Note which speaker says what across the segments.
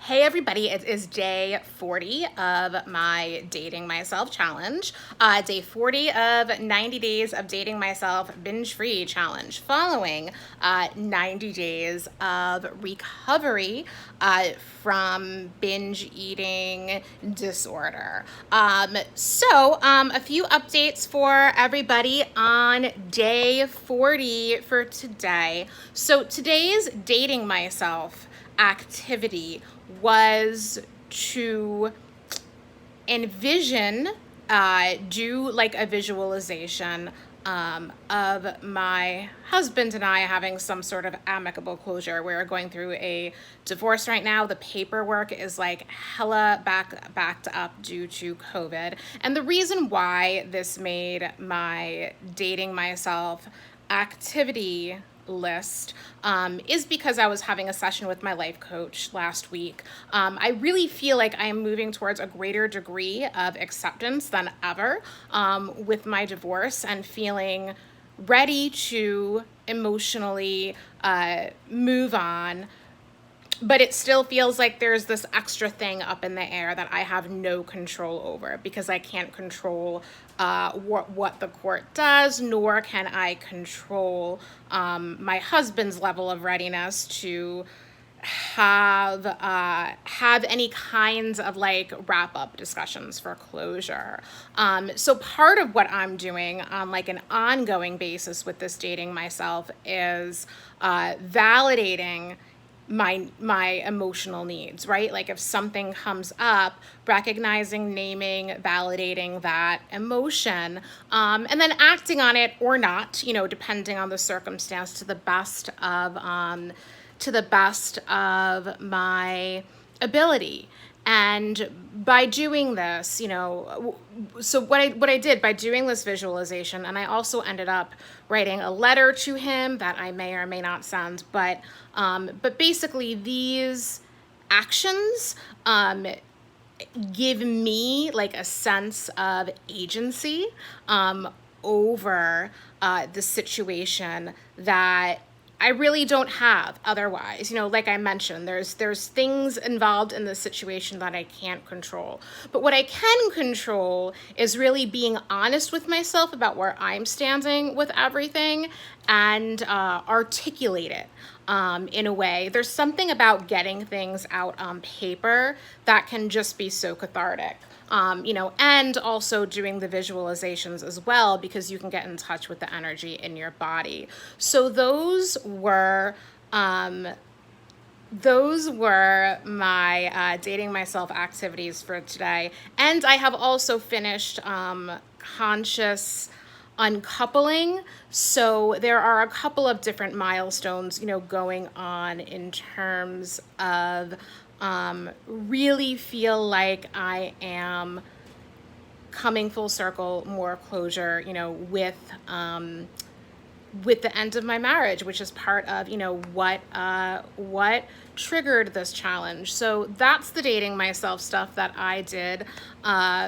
Speaker 1: Hey everybody, it is day 40 of my Dating Myself challenge. Day 40 of 90 days of Dating Myself binge-free challenge following 90 days of recovery from binge eating disorder. A few updates for everybody on day 40 for today. So today's Dating Myself activity was to envision, do like a visualization of my husband and I having some sort of amicable closure. We're going through a divorce right now. The paperwork is like hella backed up due to COVID. And the reason why this made my Dating Myself activity list is because I was having a session with my life coach last week. I really feel like I am moving towards a greater degree of acceptance than ever with my divorce and feeling ready to emotionally move on. But it still feels like there's this extra thing up in the air that I have no control over because I can't control what the court does, nor can I control my husband's level of readiness to have any kinds of like wrap up discussions for closure. So part of what I'm doing on like an ongoing basis with this Dating Myself is validating my emotional needs, right? Like if something comes up, recognizing, naming, validating that emotion, and then acting on it or not, depending on the circumstance to the best of my ability. And by doing this, so what I did by doing this visualization, and I also ended up writing a letter to him that I may or may not send, but basically these actions give me like a sense of agency over the situation that I really don't have otherwise. Like I mentioned, there's things involved in this situation that I can't control. But what I can control is really being honest with myself about where I'm standing with everything and articulate it in a way. There's something about getting things out on paper that can just be so cathartic. And also doing the visualizations as well, because you can get in touch with the energy in your body. So those were my Dating Myself activities for today. And I have also finished conscious uncoupling. So there are a couple of different milestones, going on in terms of really feel like I am coming full circle, more closure, with the end of my marriage, which is part of, what triggered this challenge. So that's the Dating Myself stuff that I did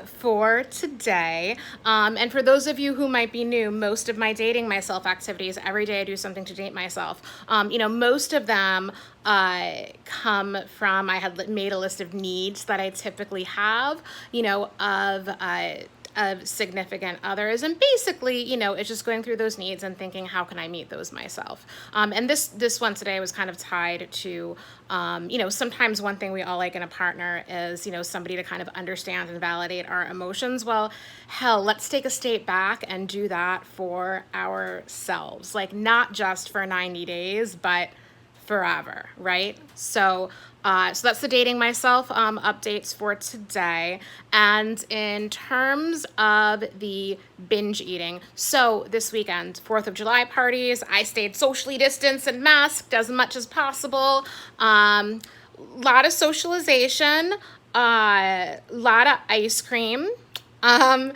Speaker 1: for today. And for those of you who might be new, most of my Dating Myself activities, every day I do something to date myself. Most of them come from, I had made a list of needs that I typically have, of significant others, and basically it's just going through those needs and thinking, how can I meet those myself? And this one today was kind of tied to sometimes one thing we all like in a partner is somebody to kind of understand and validate our emotions. Well, hell, let's take a step back and do that for ourselves, like not just for 90 days but forever, right? So that's the Dating Myself updates for today. And in terms of the binge eating, so this weekend, 4th of July parties, I stayed socially distanced and masked as much as possible. Lot of socialization, lot of ice cream. Then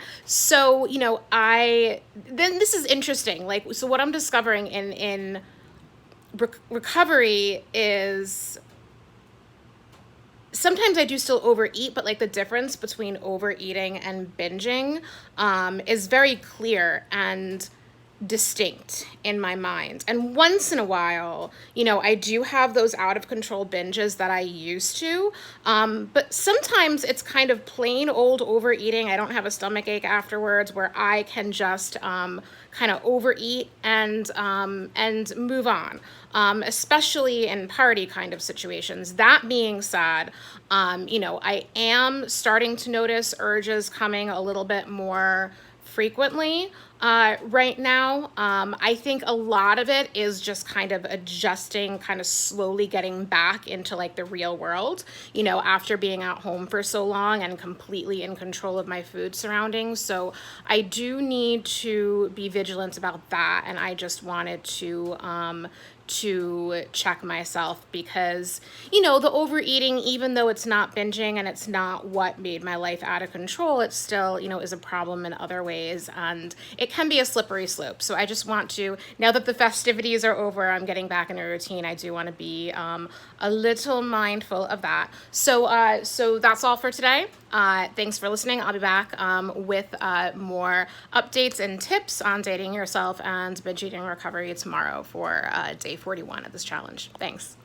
Speaker 1: this is interesting. Like, so what I'm discovering in recovery is sometimes I do still overeat, but like the difference between overeating and binging is very clear. And distinct in my mind. And once in a while, I do have those out of control binges that I used to. But sometimes it's kind of plain old overeating. I don't have a stomach ache afterwards, where I can just kind of overeat and move on. Especially in party kind of situations. That being said, I am starting to notice urges coming a little bit more frequently right now. I think a lot of it is just kind of adjusting, kind of slowly getting back into like the real world, after being at home for so long and completely in control of my food surroundings. So I do need to be vigilant about that. And I just wanted to check myself, because the overeating, even though it's not binging and it's not what made my life out of control, it still is a problem in other ways, and it can be a slippery slope. So I just want to, now that the festivities are over, I'm getting back in a routine, I do want to be a little mindful of that. So that's all for today. Thanks for listening. I'll be back with more updates and tips on dating yourself and binge eating recovery tomorrow for day 41 of this challenge. Thanks.